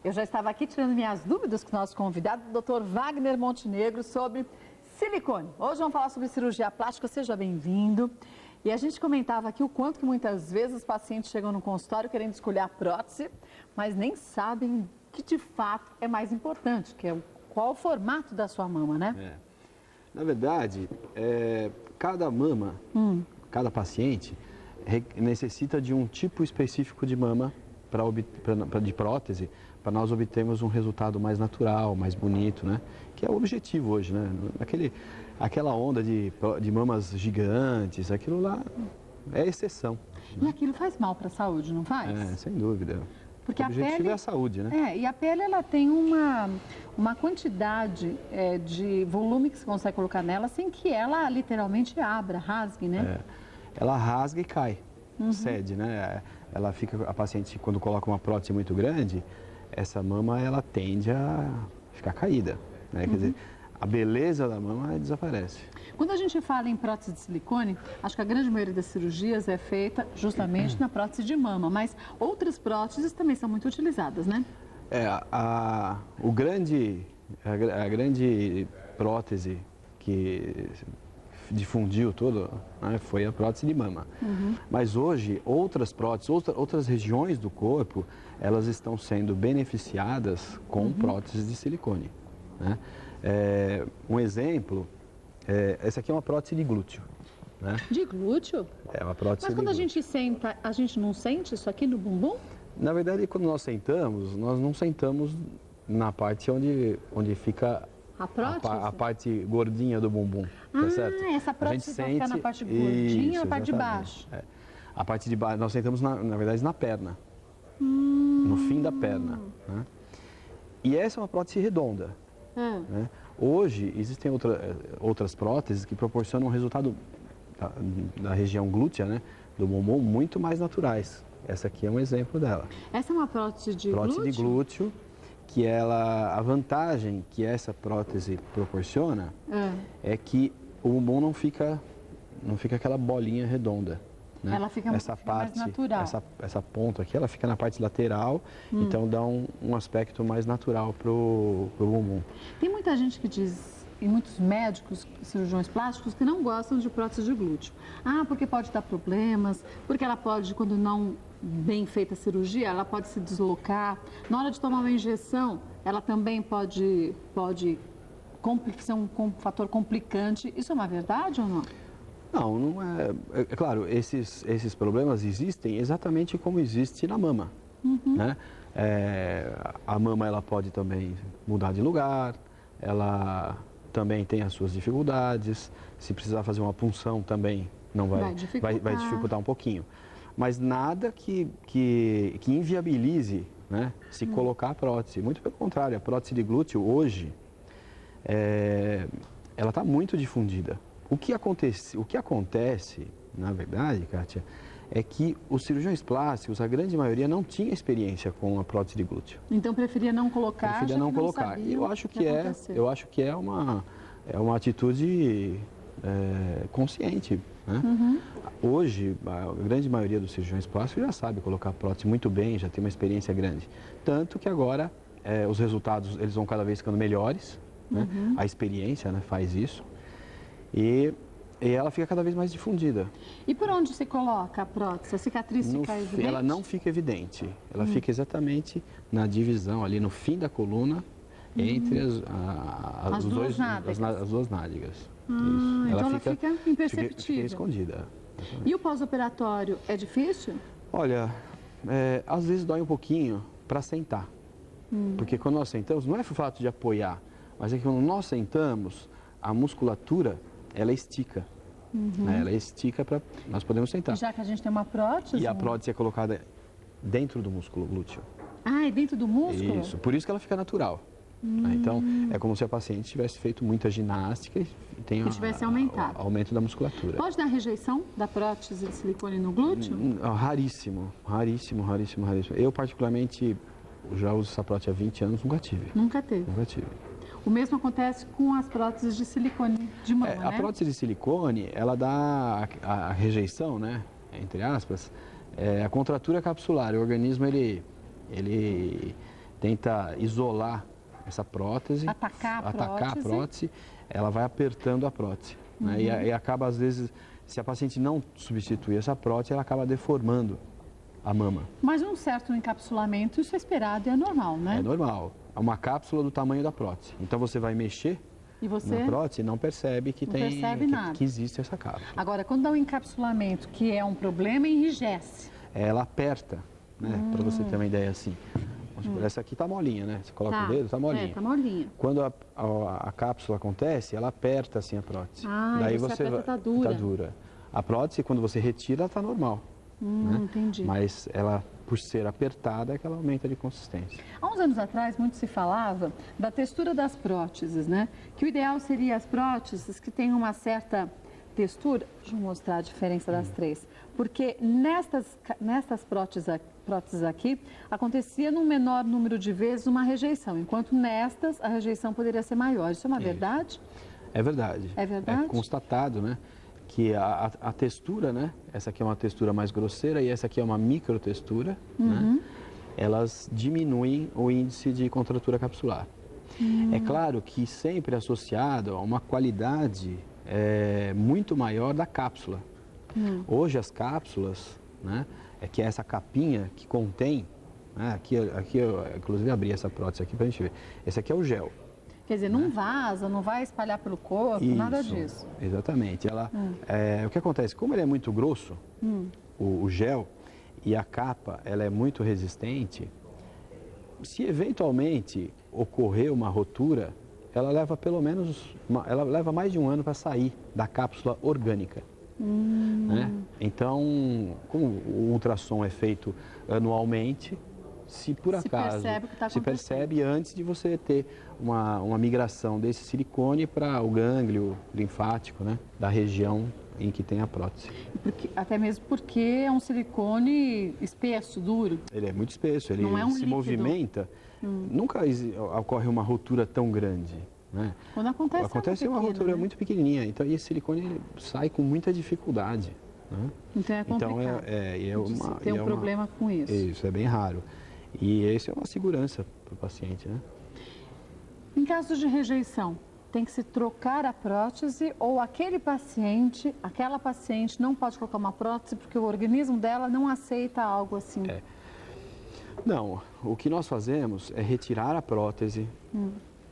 Eu já estava aqui tirando minhas dúvidas com o nosso convidado, o Dr. Wagner Montenegro, sobre silicone. Hoje vamos falar sobre cirurgia plástica, seja bem-vindo. E a gente comentava aqui o quanto que muitas vezes os pacientes chegam no consultório querendo escolher a prótese, mas nem sabem que de fato é mais importante, que é qual o formato da sua mama, né? Na verdade, cada mama, cada paciente necessita de um tipo específico de mama de prótese, para nós obtermos um resultado mais natural, mais bonito, né? Que é o objetivo hoje, né? Aquela onda de mamas gigantes, aquilo lá é exceção. E aquilo faz mal para a saúde, não faz? Sem dúvida. Porque o objetivo é a saúde, né? E a pele, ela tem uma quantidade de volume que você consegue colocar nela sem que ela literalmente abra, rasgue, né? Ela rasga e cai, cede, né? A paciente, quando coloca uma prótese muito grande, essa mama, ela tende a ficar caída, né? Quer dizer, a beleza da mama desaparece. Quando a gente fala em prótese de silicone, acho que a grande maioria das cirurgias é feita justamente na prótese de mama, mas outras próteses também são muito utilizadas, né? A grande prótese que difundiu tudo, né, foi a prótese de mama. Mas hoje, outras próteses, outras regiões do corpo, elas estão sendo beneficiadas com próteses de silicone, né? Um exemplo, essa aqui é uma prótese de glúteo, né? De glúteo? É uma prótese. Mas quando de a glúteo. gente senta, a gente não sente isso aqui no bumbum? Na verdade, quando nós não sentamos na parte onde fica a prótese? A parte gordinha do bumbum, tá certo? Essa prótese vai ficar na parte gordinha ou na parte de baixo? A parte de baixo, nós sentamos, na verdade, na perna, no fim da perna, né? E essa é uma prótese redonda, né? Hoje, existem outras próteses que proporcionam um resultado da região glútea, né, do bumbum, muito mais naturais. Essa aqui é um exemplo dela. Essa é uma prótese de glúteo? Prótese de glúteo, que a vantagem que essa prótese proporciona é que o bumbum não fica aquela bolinha redonda, né? Ela fica mais natural. Essa ponta aqui, ela fica na parte lateral, então dá um aspecto mais natural pro bumbum. Tem muita gente que diz, e muitos médicos, cirurgiões plásticos, que não gostam de prótese de glúteo. Porque pode dar problemas, porque ela pode, quando não bem feita a cirurgia, ela pode se deslocar. Na hora de tomar uma injeção, ela também pode ser um fator complicante. Isso é uma verdade ou não? Não é. É claro, esses problemas existem exatamente como existe na mama, né? A mama, ela pode também mudar de lugar, ela também tem as suas dificuldades. Se precisar fazer uma punção também não vai dificultar um pouquinho. Mas nada que inviabilize, né, se colocar a prótese. Muito pelo contrário, a prótese de glúteo hoje, ela está muito difundida. O que acontece, na verdade, Kátia, é que os cirurgiões plásticos, a grande maioria, não tinha experiência com a prótese de glúteo. Então preferia não colocar. Preferia não colocar. Eu acho que é uma atitude consciente, né? Hoje, a grande maioria dos cirurgiões plásticos já sabe colocar prótese muito bem, já tem uma experiência grande. Tanto que agora os resultados eles vão cada vez ficando melhores, né? A experiência, né, faz isso. E ela fica cada vez mais difundida. E por onde se coloca a prótese? A cicatriz fica evidente? Ela não fica evidente. Ela fica exatamente na divisão, ali no fim da coluna, entre as duas nádegas. Isso. Então ela fica imperceptível. Fica escondida. E o pós-operatório é difícil? Olha, às vezes dói um pouquinho para sentar. Porque quando nós sentamos, não é o fato de apoiar, mas é que quando nós sentamos, a musculatura, ela estica. Né? Ela estica para nós podemos sentar. E já que a gente tem uma prótese... E a prótese é colocada dentro do músculo glúteo. É dentro do músculo? Isso, por isso que ela fica natural. Né? Então, é como se a paciente tivesse feito muita ginástica e tivesse aumentado. Aumento da musculatura. Pode dar rejeição da prótese de silicone no glúteo? Raríssimo. Eu, particularmente, já uso essa prótese há 20 anos, nunca tive. Nunca teve? Nunca tive. O mesmo acontece com as próteses de silicone de mama, né? A prótese de silicone, ela dá a rejeição, né, entre aspas, a contratura capsular. O organismo, ele tenta isolar essa prótese, atacar a prótese, ela vai apertando a prótese. Né? E acaba, às vezes, se a paciente não substituir essa prótese, ela acaba deformando a mama. Mas um certo encapsulamento, isso é esperado e é normal, né? É normal. É uma cápsula do tamanho da prótese. Então você vai mexer na prótese e não percebe que que existe essa cápsula. Agora, quando dá um encapsulamento que é um problema, enrijece. Ela aperta, né? Para você ter uma ideia assim. Essa aqui tá molinha, né? Você coloca o dedo, tá molinha. Tá molinha. Quando a cápsula acontece, ela aperta assim a prótese. Daí você aperta, tá dura. Tá dura. A prótese, quando você retira, ela tá normal. Né? Entendi. Mas ela, por ser apertada, é que ela aumenta de consistência. Há uns anos atrás, muito se falava da textura das próteses, né? Que o ideal seria as próteses que tenham uma certa textura. Deixa eu mostrar a diferença das três. Porque nestas próteses aqui, acontecia num menor número de vezes uma rejeição, enquanto nestas a rejeição poderia ser maior. Isso é uma verdade? É verdade. É verdade? É constatado, né? Que a textura, né? Essa aqui é uma textura mais grosseira e essa aqui é uma microtextura, né? Elas diminuem o índice de contratura capsular. É claro que sempre associado a uma qualidade muito maior da cápsula. Hoje as cápsulas, né? Que é essa capinha que contém, né? Aqui eu inclusive abri essa prótese aqui para a gente ver. Esse aqui é o gel. Quer dizer, não vaza, não vai espalhar pelo corpo, nada disso. Exatamente. O que acontece, como ele é muito grosso, o gel, e a capa ela é muito resistente, se eventualmente ocorrer uma rotura, ela leva pelo menos, ela leva mais de um ano para sair da cápsula orgânica. Né? Então, como o ultrassom é feito anualmente, se por acaso se percebe antes de você ter uma migração desse silicone para o gânglio linfático, né, da região em que tem a prótese. Até mesmo porque é um silicone espesso, duro. Ele é muito espesso, ele não é um se líquido. Movimenta. Nunca ocorre uma rotura tão grande. Né? Quando acontece uma rotura muito pequenininha. Então, esse silicone ele sai com muita dificuldade. Né? Então é complicado. Tem um problema com isso. Isso, é bem raro. E isso é uma segurança para o paciente, né? Em caso de rejeição, tem que se trocar a prótese ou aquela paciente não pode colocar uma prótese porque o organismo dela não aceita algo assim? Não, o que nós fazemos é retirar a prótese,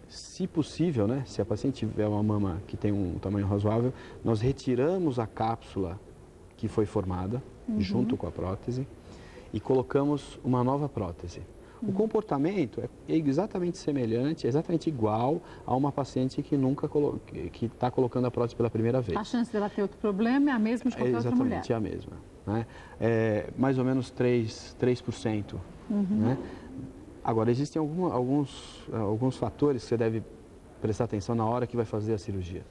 se possível, né? Se a paciente tiver uma mama que tem um tamanho razoável, nós retiramos a cápsula que foi formada junto com a prótese e colocamos uma nova prótese. O comportamento é exatamente semelhante, exatamente igual a uma paciente que nunca que está colocando a prótese pela primeira vez. A chance dela ter outro problema é a mesma de qualquer outra mulher? Exatamente, é a mesma. Né? É mais ou menos 3%. Né? Agora, existem alguns fatores que você deve prestar atenção na hora que vai fazer a cirurgia.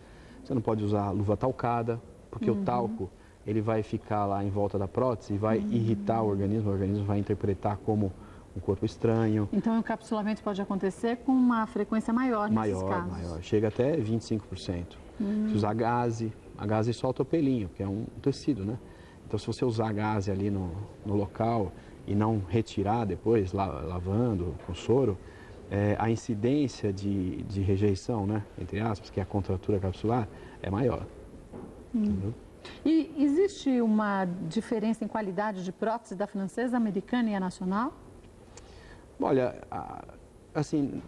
Você não pode usar luva talcada, porque o talco ele vai ficar lá em volta da prótese e vai irritar o organismo vai interpretar como um corpo estranho. Então, o encapsulamento pode acontecer com uma frequência maior nesses casos? Maior. Chega até 25%. Se usar gaze, a gaze solta o pelinho, que é um tecido, né? Então, se você usar gaze ali no local e não retirar depois, lavando com soro, a incidência de rejeição, né? Entre aspas, que é a contratura capsular, é maior. Entendeu? E existe uma diferença em qualidade de prótese da francesa, americana e a nacional? Olha, assim,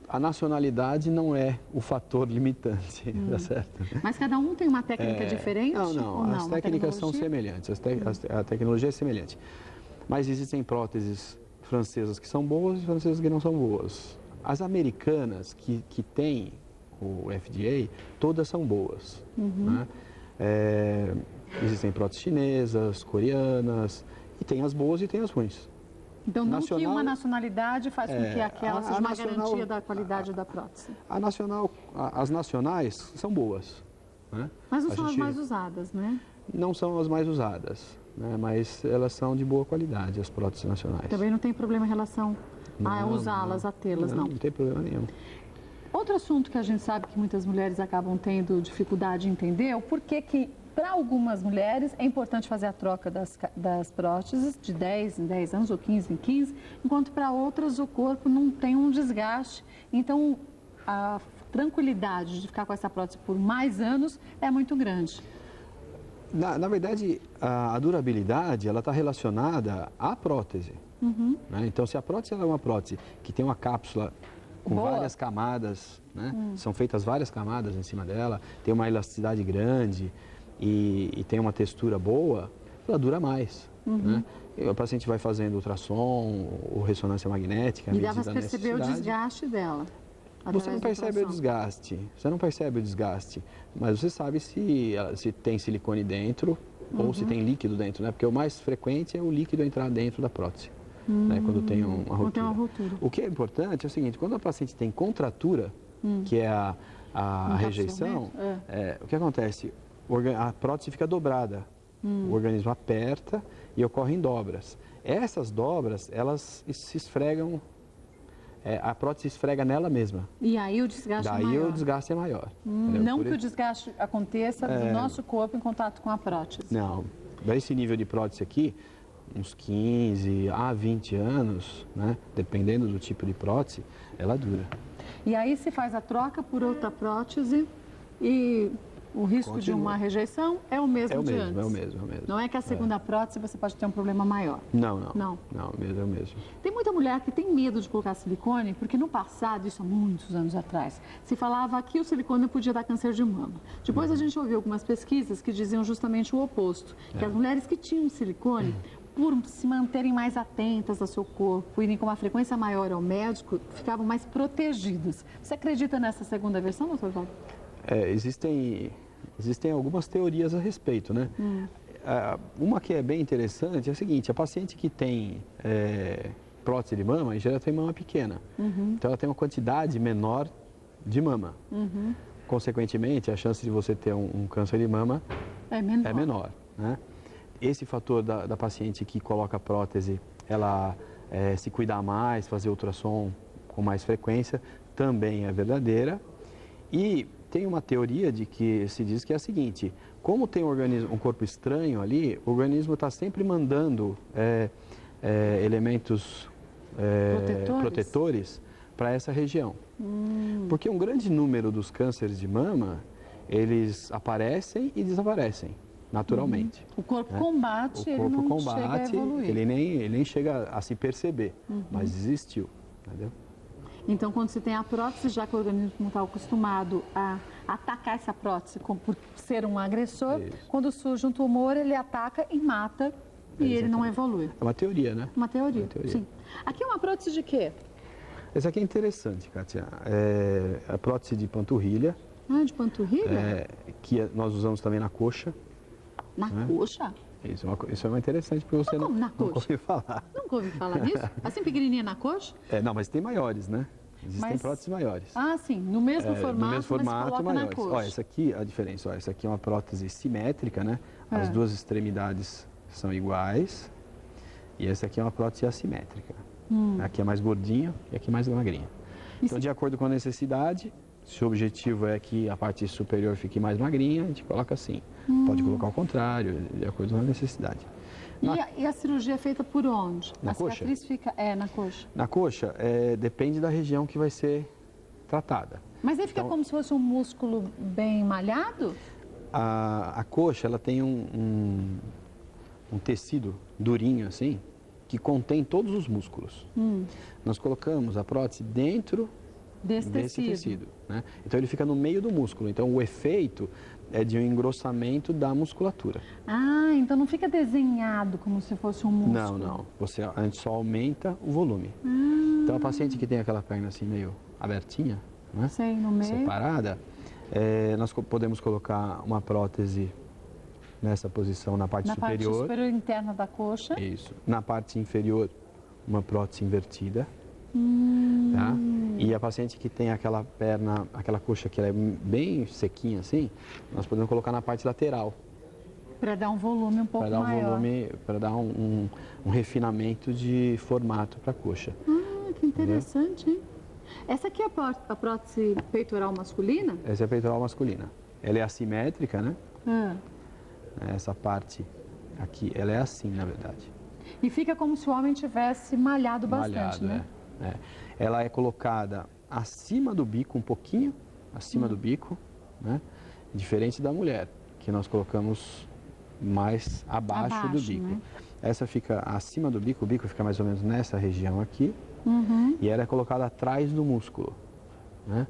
a nacionalidade não é o fator limitante, tá certo? Mas cada um tem uma técnica diferente? Não, as técnicas são semelhantes, a tecnologia é semelhante. Mas existem próteses francesas que são boas e francesas que não são boas. As americanas que têm o FDA, todas são boas, né? Existem próteses chinesas, coreanas, e tem as boas e tem as ruins. Então, não que uma nacionalidade faz com que aquela seja uma garantia da qualidade da prótese. As nacionais são boas. Né? Mas não são as mais usadas, né? Não são as mais usadas, né? Mas elas são de boa qualidade, as próteses nacionais. Também não tem problema em relação a usá-las, a tê-las, não? Não tem problema nenhum. Outro assunto que a gente sabe que muitas mulheres acabam tendo dificuldade em entender é o porquê que Para algumas mulheres, é importante fazer a troca das próteses de 10 em 10 anos ou 15 em 15, enquanto para outras o corpo não tem um desgaste. Então, a tranquilidade de ficar com essa prótese por mais anos é muito grande. Na verdade, a durabilidade ela está relacionada à prótese. Né? Então, se a prótese ela é uma prótese que tem uma cápsula com várias camadas, né? São feitas várias camadas em cima dela, tem uma elasticidade grande e tem uma textura boa, ela dura mais. Né? E o paciente vai fazendo ultrassom ou ressonância magnética. E dá para perceber o desgaste dela. Você não percebe o desgaste, mas você sabe se tem silicone dentro ou se tem líquido dentro, né? Porque o mais frequente é o líquido entrar dentro da prótese, né? Quando tem uma ruptura. O que é importante é o seguinte, quando a paciente tem contratura, que é a rejeição, o que acontece? A prótese fica dobrada, o organismo aperta e ocorrem dobras. Essas dobras, elas se esfregam, a prótese esfrega nela mesma. E aí o desgaste é maior. Daí o desgaste é maior. Não que o desgaste aconteça do nosso corpo em contato com a prótese. Não. Esse nível de prótese aqui, uns 15 a 20 anos, né? Dependendo do tipo de prótese, ela dura. E aí se faz a troca por outra prótese e o risco de uma rejeição é o mesmo de antes. É o mesmo. Não é que a segunda prótese você pode ter um problema maior. Não, é o mesmo. Tem muita mulher que tem medo de colocar silicone, porque no passado, isso há muitos anos atrás, se falava que o silicone podia dar câncer de mama. Depois a gente ouviu algumas pesquisas que diziam justamente o oposto, que as mulheres que tinham silicone, por se manterem mais atentas ao seu corpo, irem com uma frequência maior ao médico, ficavam mais protegidas. Você acredita nessa segunda versão, doutor Valdo? Existem algumas teorias a respeito, né? Uma que é bem interessante é a seguinte, a paciente que tem prótese de mama, em geral tem mama pequena. Então ela tem uma quantidade menor de mama. Consequentemente, a chance de você ter um câncer de mama é menor, né? Esse fator da paciente que coloca prótese, ela se cuidar mais, fazer ultrassom com mais frequência, também é verdadeira. E tem uma teoria de que se diz que é a seguinte, como tem um corpo estranho ali, o organismo está sempre mandando elementos protetores para essa região. Porque um grande número dos cânceres de mama, eles aparecem e desaparecem naturalmente. O corpo combate, ele não chega a evoluir. Ele nem chega a se perceber, mas existiu, entendeu? Então, quando se tem a prótese, já que o organismo não está acostumado a atacar essa prótese por ser um agressor, quando surge um tumor, ele ataca e mata e ele não evolui. É uma teoria, né? Uma teoria, sim. Aqui é uma prótese de quê? Essa aqui é interessante, Kátia. É a prótese de panturrilha. Ah, de panturrilha? Que nós usamos também na coxa. Na coxa? Isso é interessante porque você nunca ouviu falar. Nunca ouvi falar nisso? Assim pequenininha na coxa? Não, mas tem maiores, né? Existem próteses maiores. Ah, sim, no mesmo formato, mas coloca maiores. na coxa. Olha, essa aqui, a diferença, essa aqui é uma prótese simétrica, né? As duas extremidades são iguais. E essa aqui é uma prótese assimétrica. Aqui é mais gordinha e aqui mais magrinha. Então, de acordo com a necessidade, se o objetivo é que a parte superior fique mais magrinha, a gente coloca assim. Pode colocar ao contrário, de acordo com a necessidade. E a cirurgia é feita por onde? Na coxa? A cicatriz fica na coxa? Na coxa, depende da região que vai ser tratada. Mas aí fica como se fosse um músculo bem malhado? A coxa, ela tem um tecido durinho assim, que contém todos os músculos. Nós colocamos a prótese dentro desse tecido, né? Então ele fica no meio do músculo. Então o efeito é de um engrossamento da musculatura. Ah, então não fica desenhado como se fosse um músculo. Não. A gente só aumenta o volume. Então a paciente que tem aquela perna assim meio abertinha, né? Sei, no meio. Separada, nós podemos colocar uma prótese nessa posição na parte superior. Na parte superior interna da coxa. Isso. Na parte inferior, uma prótese invertida. Tá? E a paciente que tem aquela perna, aquela coxa que ela é bem sequinha assim, nós podemos colocar na parte lateral. Para dar um volume um pouco maior. Para dar um refinamento de formato para a coxa. Que interessante, hein? Essa aqui é a prótese peitoral masculina? Essa é a peitoral masculina. Ela é assimétrica, né? Essa parte aqui, ela é assim, na verdade. E fica como se o homem tivesse malhado bastante, né? Ela é colocada acima do bico, um pouquinho acima do bico, né? Diferente da mulher, que nós colocamos mais abaixo do bico. Né? Essa fica acima do bico, o bico fica mais ou menos nessa região aqui, e ela é colocada atrás do músculo. Né?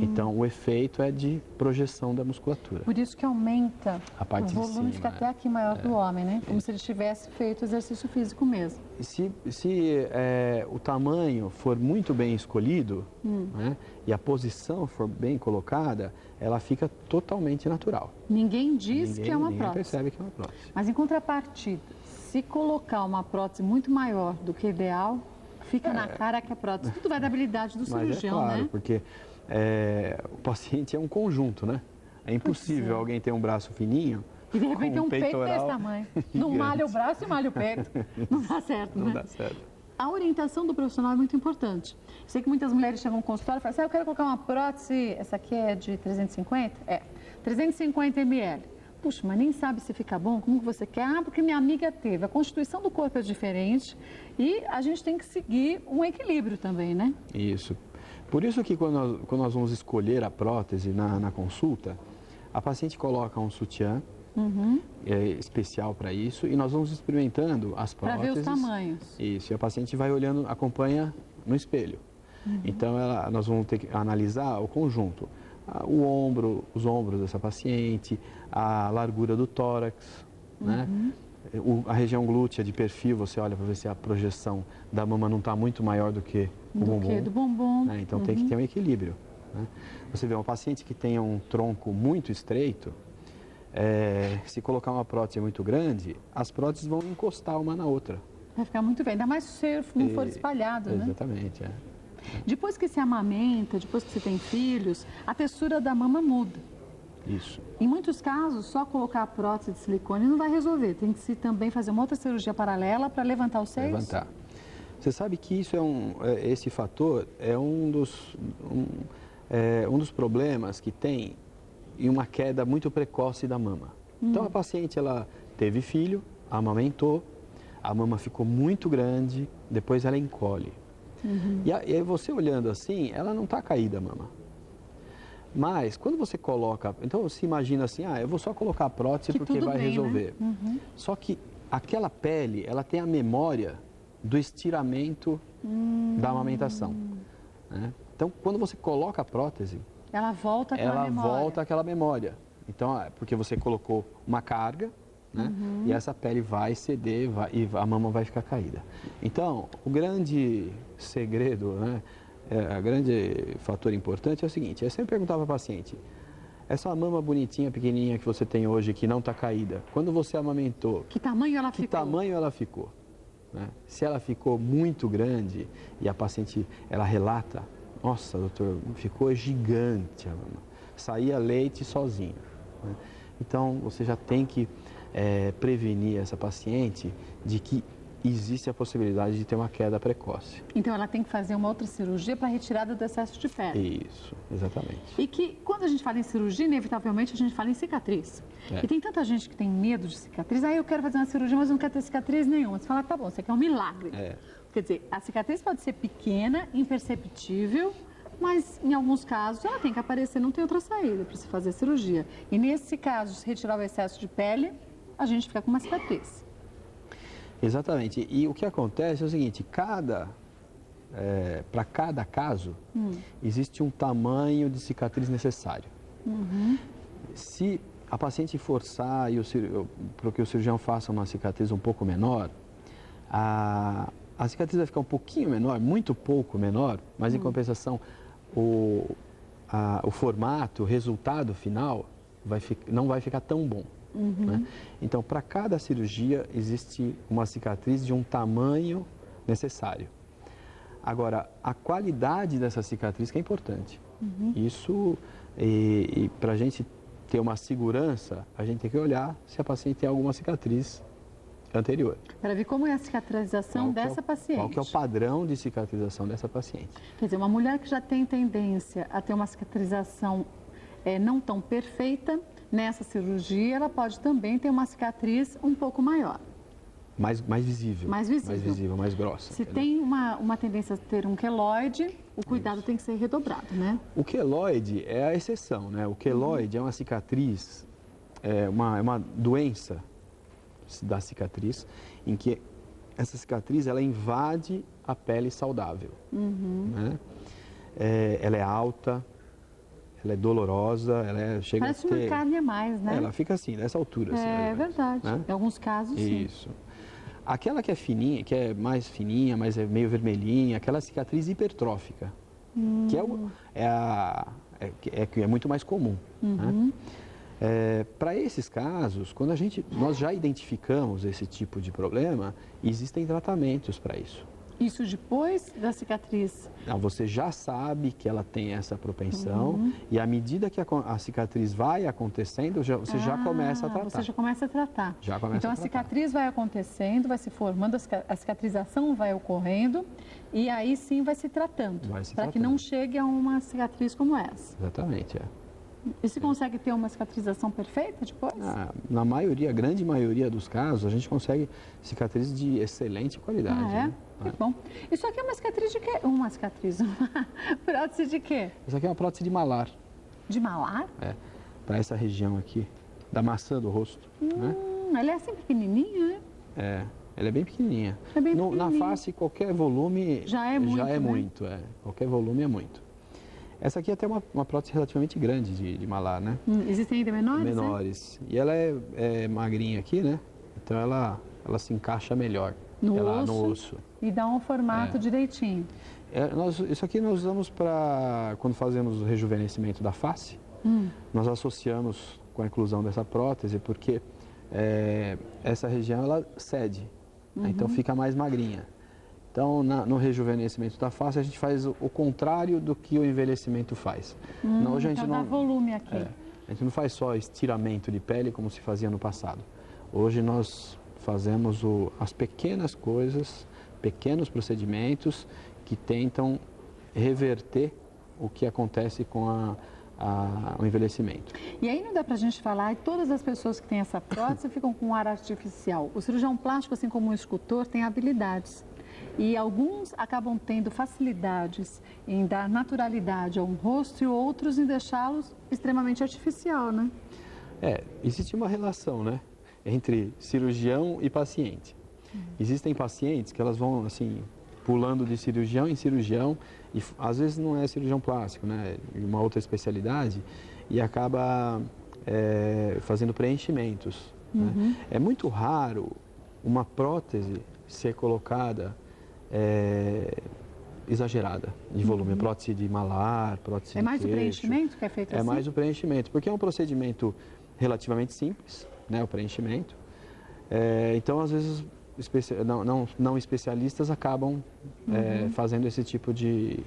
Então, o efeito é de projeção da musculatura. Por isso que aumenta, a parte o volume de cima, fica até aqui maior do homem, né? Como se ele tivesse feito exercício físico mesmo. Se o tamanho for muito bem escolhido, né, e a posição for bem colocada, ela fica totalmente natural. Ninguém diz que é uma Ninguém prótese. percebe que é uma prótese. Mas em contrapartida, se colocar uma prótese muito maior do que o ideal, fica na cara que é prótese. Tudo vai da habilidade do cirurgião, Mas é claro, né? porque o paciente é um conjunto, né? É impossível alguém ter um braço fininho e de repente tem um peito peitoral desse tamanho. Não malha o braço e malha o peito. Não dá certo, né? Não dá certo. A orientação do profissional é muito importante. Sei que muitas mulheres chegam no consultório e falam assim, eu quero colocar uma prótese, essa aqui é de 350? 350 ml. Puxa, mas nem sabe se fica bom, como que você quer? Ah, porque minha amiga teve. A constituição do corpo é diferente e a gente tem que seguir um equilíbrio também, né? Isso. Por isso que quando nós vamos escolher a prótese na consulta, a paciente coloca um sutiã especial para isso e nós vamos experimentando as próteses. Para ver os tamanhos. Isso, e a paciente vai olhando, acompanha no espelho. Então, nós vamos ter que analisar o conjunto. Os ombros dessa paciente, a largura do tórax, né? A região glútea de perfil, você olha para ver se a projeção da mama não está muito maior do que o bumbum. Do bumbum. Né? Então tem que ter um equilíbrio. Né? Você vê uma paciente que tenha um tronco muito estreito, se colocar uma prótese muito grande, as próteses vão encostar uma na outra. Vai ficar muito bem, ainda mais se não for espalhado, né? Exatamente, Depois que se amamenta, depois que se tem filhos, a textura da mama muda. Isso. Em muitos casos, só colocar a prótese de silicone não vai resolver. Tem que se também fazer uma outra cirurgia paralela para levantar os seios? Levantar. Você sabe que isso esse fator é um dos problemas que tem em uma queda muito precoce da mama. Então, a paciente, ela teve filho, amamentou, a mama ficou muito grande, depois ela encolhe. E aí você olhando assim, ela não está caída a mama. Mas quando você coloca, então você imagina assim, eu vou só colocar a prótese porque vai resolver. Né? Só que aquela pele, ela tem a memória do estiramento da amamentação. Né? Então, quando você coloca a prótese, ela volta àquela memória. Então, porque você colocou uma carga, né? E essa pele vai ceder e a mama vai ficar caída. Então, o grande segredo, né? O grande fator importante é o seguinte, eu sempre perguntava para a paciente, essa mama bonitinha, pequenininha que você tem hoje, que não está caída, quando você amamentou, que tamanho ela ficou? Né? Se ela ficou muito grande e a paciente, ela relata, nossa, doutor, ficou gigante a mama, saía leite sozinho. Né? Então, você já tem que prevenir essa paciente de que existe a possibilidade de ter uma queda precoce. Então, ela tem que fazer uma outra cirurgia para retirada do excesso de pele. Isso, exatamente. E que, quando a gente fala em cirurgia, inevitavelmente a gente fala em cicatriz. E tem tanta gente que tem medo de cicatriz. Eu quero fazer uma cirurgia, mas não quero ter cicatriz nenhuma. Você fala, tá bom, você quer um milagre. Quer dizer, a cicatriz pode ser pequena, imperceptível, mas em alguns casos ela tem que aparecer, não tem outra saída para se fazer a cirurgia. E nesse caso, se retirar o excesso de pele, a gente fica com uma cicatriz. Exatamente. E o que acontece é o seguinte, para cada caso, existe um tamanho de cicatriz necessário. Se a paciente forçar para que o cirurgião faça uma cicatriz um pouco menor, a cicatriz vai ficar um pouquinho menor, muito pouco menor, mas em compensação o formato, o resultado final não vai ficar tão bom. Né? Então, para cada cirurgia existe uma cicatriz de um tamanho necessário. Agora, a qualidade dessa cicatriz que é importante. Isso, e para a gente ter uma segurança, a gente tem que olhar se a paciente tem alguma cicatriz anterior. Para ver como é a cicatrização dessa paciente. Qual que é o padrão de cicatrização dessa paciente. Quer dizer, uma mulher que já tem tendência a ter uma cicatrização não tão perfeita, nessa cirurgia, ela pode também ter uma cicatriz um pouco maior. Mais visível. Mais visível. Mais visível, mais grossa. Se tem uma tendência a ter um queloide, o cuidado tem que ser redobrado, né? O queloide é a exceção, né? O queloide é uma cicatriz, é uma doença da cicatriz, em que essa cicatriz, ela invade a pele saudável, né? Ela é alta, ela é dolorosa, chega Parece a ter... uma carne a mais, né? Ela fica assim, nessa altura. Assim, É verdade. né? Em alguns casos, sim. Isso. Aquela que é fininha, que é mais fininha, mas é meio vermelhinha, aquela cicatriz hipertrófica, que é muito mais comum. Né? Para esses casos, quando nós já identificamos esse tipo de problema, existem tratamentos para isso. Isso depois da cicatriz? Não, você já sabe que ela tem essa propensão e à medida que a cicatriz vai acontecendo, você já começa a tratar. Você já começa a tratar. Já começa então a a tratar. cicatriz vai acontecendo, vai se formando, a cicatrização vai ocorrendo e aí sim vai se tratando. Para que não chegue a uma cicatriz como essa. Exatamente, E se consegue ter uma cicatrização perfeita depois? Na grande maioria dos casos, a gente consegue cicatriz de excelente qualidade. Né? Que bom. Isso aqui é uma cicatriz de quê? Uma prótese de quê? Isso aqui é uma prótese de malar. De malar? Para essa região aqui, da maçã do rosto. Né? Ela é assim pequenininha, né? Ela é bem pequenininha. Na face, qualquer volume já é muito. Qualquer volume é muito. Essa aqui é até uma prótese relativamente grande de malar, né? Existem ainda menores? Menores. E ela é magrinha aqui, né? Então ela se encaixa melhor no osso. E dá um formato direitinho. Isso aqui nós usamos para, quando fazemos o rejuvenescimento da face, nós associamos com a inclusão dessa prótese, porque essa região ela cede, né? Então fica mais magrinha. Então, no rejuvenescimento da face, a gente faz o contrário do que o envelhecimento faz. Hoje a gente dá volume aqui. A gente não faz só estiramento de pele como se fazia no passado. Hoje nós fazemos as pequenas coisas, pequenos procedimentos que tentam reverter o que acontece com o envelhecimento. E aí não dá pra gente falar, e todas as pessoas que têm essa prótese ficam com um ar artificial. O cirurgião plástico, assim como o escultor, tem habilidades. E alguns acabam tendo facilidades em dar naturalidade a um rosto e outros em deixá-los extremamente artificial, né? Existe uma relação, né, entre cirurgião e paciente. Existem pacientes que elas vão, assim, pulando de cirurgião em cirurgião e às vezes não é cirurgião plástico, né, uma outra especialidade e acaba fazendo preenchimentos. Né? É muito raro uma prótese ser colocada exagerada de volume, prótese de malar, prótese de mais queixo. O preenchimento que é feito assim? É mais o preenchimento, porque é um procedimento relativamente simples, né, o preenchimento. Então, às vezes, não especialistas acabam fazendo esse tipo de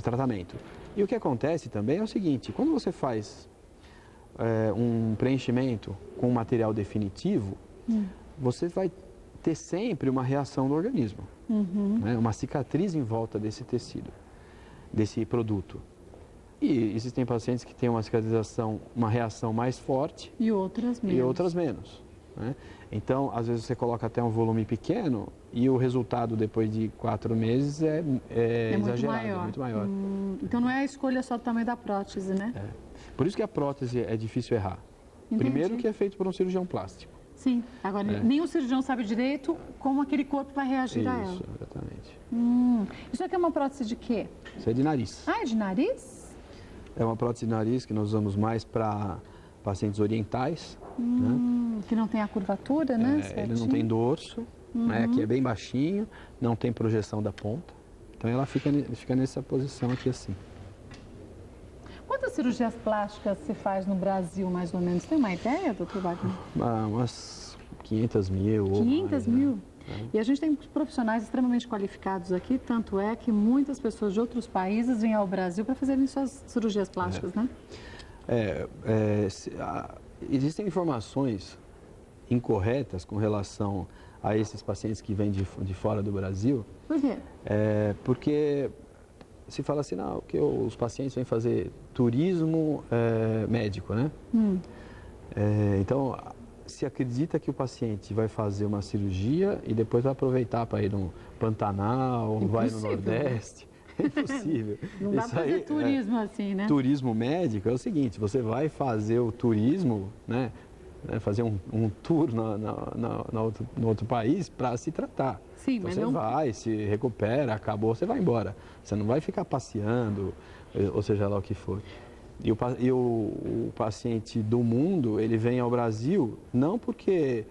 tratamento. E o que acontece também é o seguinte, quando você faz um preenchimento com um material definitivo, você vai ter sempre uma reação do organismo, né? Uma cicatriz em volta desse tecido, desse produto. E existem pacientes que têm uma reação mais forte e outras menos. Né? Então, às vezes você coloca até um volume pequeno e o resultado depois de 4 meses é exagerado, é muito maior. Então não é a escolha só do tamanho da prótese, né? Por isso que a prótese é difícil errar. Entendi. Primeiro que é feito por um cirurgião plástico. Sim, agora nem o cirurgião sabe direito como aquele corpo vai reagir a ela. Isso, exatamente. Isso aqui é uma prótese de quê? Isso é de nariz. É de nariz? É uma prótese de nariz que nós usamos mais para pacientes orientais. Né? Que não tem a curvatura, né? Ele não tem dorso, né? Aqui é bem baixinho, não tem projeção da ponta. Então ela fica nessa posição aqui assim. Quantas cirurgias plásticas se faz no Brasil, mais ou menos? Tem uma ideia, doutor Wagner? Umas 500 mil. 500 mil? E a gente tem profissionais extremamente qualificados aqui, tanto é que muitas pessoas de outros países vêm ao Brasil para fazerem suas cirurgias plásticas, né? Existem informações incorretas com relação a esses pacientes que vêm de fora do Brasil. Por quê? Porque se fala assim, não, que os pacientes vêm fazer turismo médico, né? Então, se acredita que o paciente vai fazer uma cirurgia e depois vai aproveitar para ir no Pantanal, ou vai no Nordeste. É impossível. Não dá para fazer turismo assim, né? Turismo médico é o seguinte, você vai fazer o turismo, né? Fazer um tour no outro país para se tratar. Sim, então, mas você não... vai, se recupera, acabou, você vai embora. Você não vai ficar passeando, ou seja lá o que for. E o paciente do mundo, ele vem ao Brasil não porque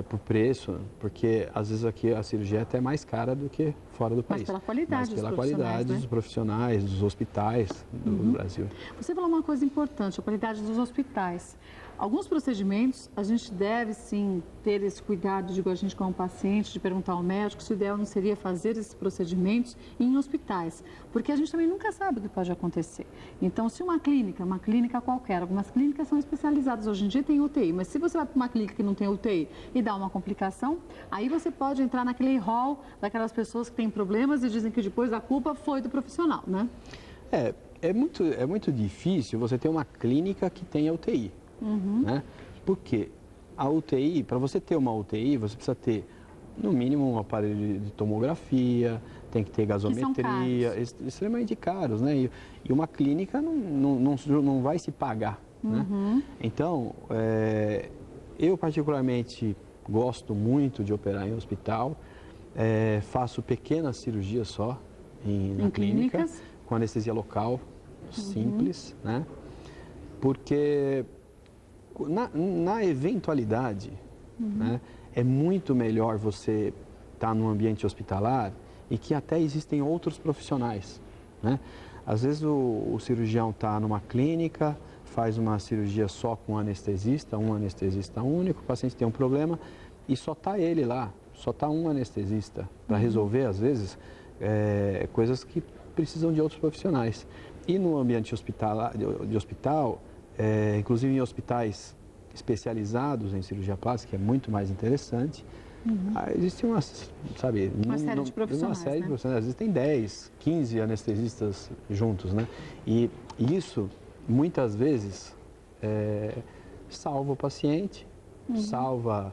por preço, porque às vezes aqui a cirurgia é até mais cara do que fora do país. Mas pela qualidade, mas pela dos qualidade profissionais, dos profissionais, dos hospitais do Brasil. Você falou uma coisa importante, a qualidade dos hospitais. Alguns procedimentos, a gente deve sim ter esse cuidado, digo a gente como paciente, de perguntar ao médico se o ideal não seria fazer esses procedimentos em hospitais, porque a gente também nunca sabe o que pode acontecer. Então, se uma clínica qualquer, algumas clínicas são especializadas, hoje em dia tem UTI, mas se você vai para uma clínica que não tem UTI e dá uma complicação, aí você pode entrar naquele hall daquelas pessoas que têm problemas e dizem que depois a culpa foi do profissional, né? É muito difícil você ter uma clínica que tenha UTI. Né? Porque a UTI, para você ter uma UTI, você precisa ter, no mínimo, um aparelho de tomografia, tem que ter gasometria, extremamente caros, né? E uma clínica não vai se pagar, né? Então, eu particularmente gosto muito de operar em hospital, faço pequenas cirurgias só na clínica, com anestesia local, simples, né? Porque... Na eventualidade, né, é muito melhor você estar num ambiente hospitalar e que até existem outros profissionais, né? Às vezes o cirurgião está numa clínica, faz uma cirurgia só com um anestesista único, o paciente tem um problema e só está ele lá, só está um anestesista para resolver, às vezes, coisas que precisam de outros profissionais. E no ambiente de hospital, inclusive em hospitais especializados em cirurgia plástica, que é muito mais interessante, existe uma série de profissionais, às vezes tem 10, 15 anestesistas juntos, né? E isso, muitas vezes, salva o paciente, salva...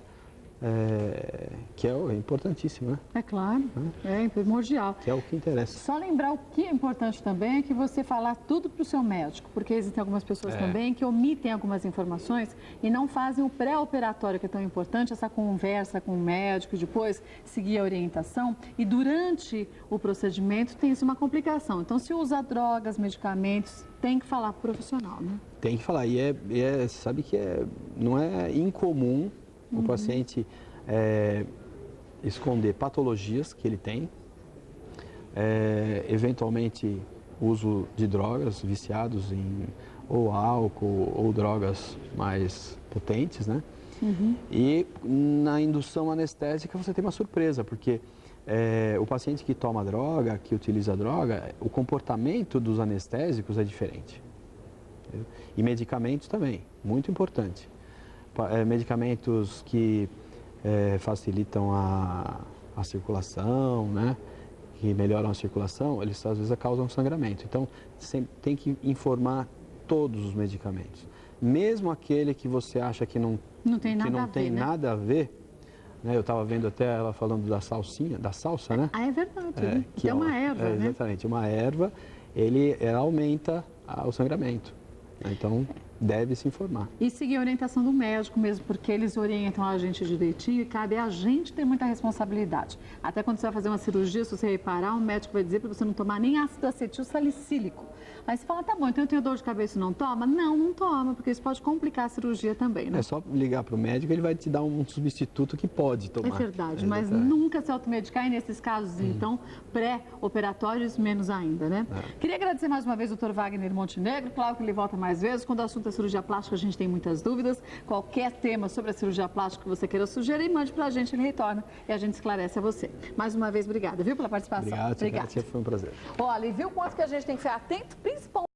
que é importantíssimo, né? É claro, é primordial. Que é o que interessa. Só lembrar o que é importante também é que você falar tudo para o seu médico, porque existem algumas pessoas também que omitem algumas informações e não fazem o pré-operatório, que é tão importante, essa conversa com o médico, depois seguir a orientação, e durante o procedimento tem-se uma complicação. Então, se usa drogas, medicamentos, tem que falar para o profissional, né? Tem que falar, e sabe que não é incomum o paciente esconder patologias que ele tem, eventualmente uso de drogas, viciados em ou álcool ou drogas mais potentes, né? E na indução anestésica você tem uma surpresa, porque o paciente que toma droga, que utiliza droga, o comportamento dos anestésicos é diferente. Entendeu? E medicamentos também, muito importante. Medicamentos que facilitam a circulação, né? Que melhoram a circulação, eles às vezes causam sangramento. Então, tem que informar todos os medicamentos. Mesmo aquele que você acha que não tem nada a ver, né? Eu estava vendo até ela falando da salsa, né? Ah, é verdade. Que é uma erva, né? Exatamente, uma erva, ela aumenta o sangramento. Então, deve se informar. E seguir a orientação do médico mesmo, porque eles orientam a gente direitinho e cabe a gente ter muita responsabilidade. Até quando você vai fazer uma cirurgia, se você reparar, o médico vai dizer para você não tomar nem ácido acetil salicílico. Aí você fala, tá bom, então eu tenho dor de cabeça e não toma? Não toma, porque isso pode complicar a cirurgia também, né? É só ligar para o médico, ele vai te dar um substituto que pode tomar. É verdade, mas nunca se automedicar e nesses casos, então, pré-operatórios, menos ainda, né? Queria agradecer mais uma vez o Dr. Wagner Montenegro, claro que ele volta mais vezes. Quando o assunto é cirurgia plástica, a gente tem muitas dúvidas. Qualquer tema sobre a cirurgia plástica que você queira sugerir, mande pra gente, ele retorna e a gente esclarece a você. Mais uma vez, obrigada, viu, pela participação. Obrigado, foi um prazer. Olha, e viu quanto que a gente tem que ficar atento, principalmente